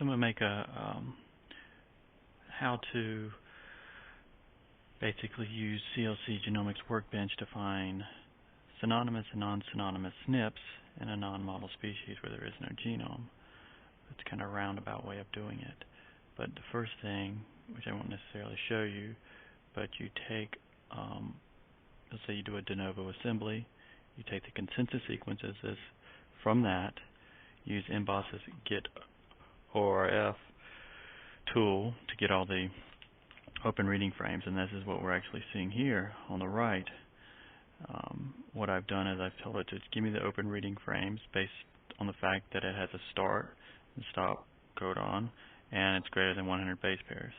I'm going to make a how to basically use CLC Genomics Workbench to find synonymous and non-synonymous SNPs in a non-model species where there is no genome. It's kind of a roundabout way of doing it. But the first thing, which I won't necessarily show you, but you take, let's say you do a de novo assembly, you take the consensus sequences from that, use Emboss's Get ORF tool to get all the open reading frames, and this is what we're actually seeing here on the right. What I've done is I've told it to give me the open reading frames based on the fact that it has a start and stop codon and it's greater than 100 base pairs.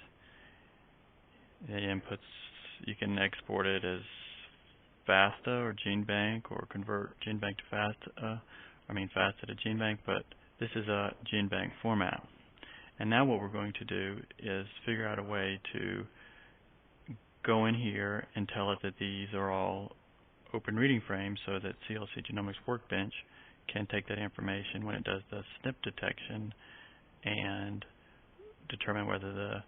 The inputs, you can export it as FASTA or GeneBank, or convert GeneBank to FASTA, FASTA to GeneBank, but this is a GeneBank format. And now what we're going to do is figure out a way to go in here and tell it that these are all open reading frames so that CLC Genomics Workbench can take that information when it does the SNP detection and determine whether the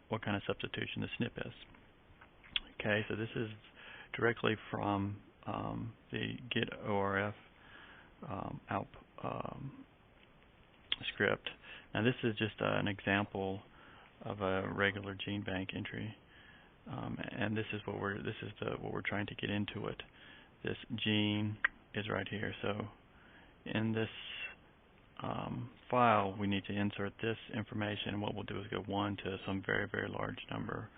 what kind of substitution the SNP is. Okay, so this is directly from the Get ORF script. Now this is just an example of a regular GeneBank entry, and this is what we're trying to get into it. This gene is right here. So in this file, we need to insert this information, and what we'll do is go 1 to some very, very large number,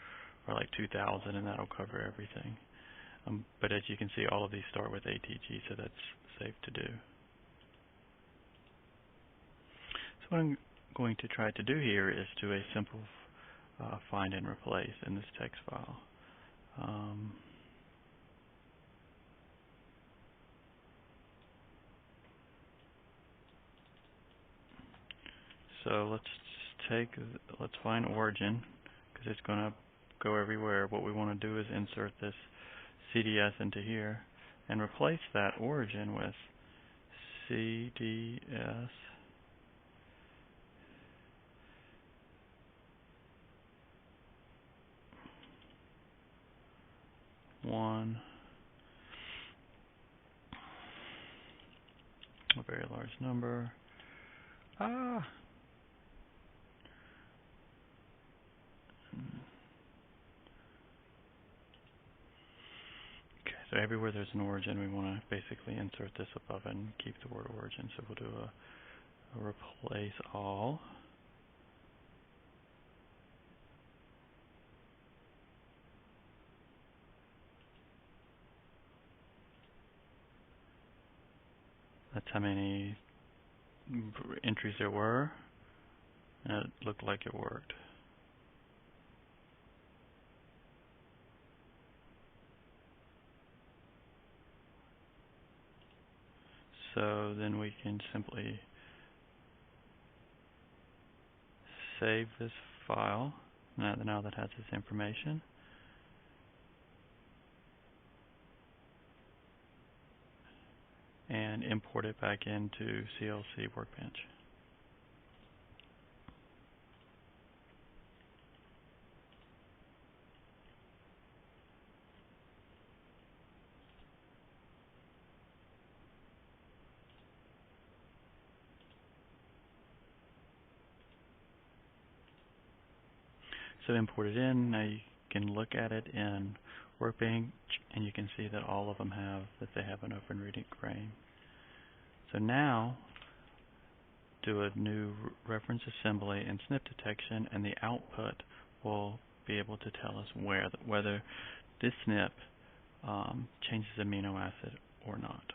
or like 2,000, and that'll cover everything. But as you can see, all of these start with ATG, so that's safe to do. So what I'm going to try to do here is do a simple find and replace in this text file. So let's find origin, because it's going to go everywhere. What we want to do is insert this CDS into here and replace that origin with CDS one, a very large number. Okay, so everywhere there's an origin, we want to basically insert this above and keep the word origin. So we'll do a replace all. That's how many entries there were, and it looked like it worked. So then we can simply save this file, now that has this information. And import it back into CLC Workbench. So import it in. Now you can look at it in Workbench, and you can see that all of them they have an open reading frame. So now do a new reference assembly and SNP detection, and the output will be able to tell us whether this SNP changes amino acid or not.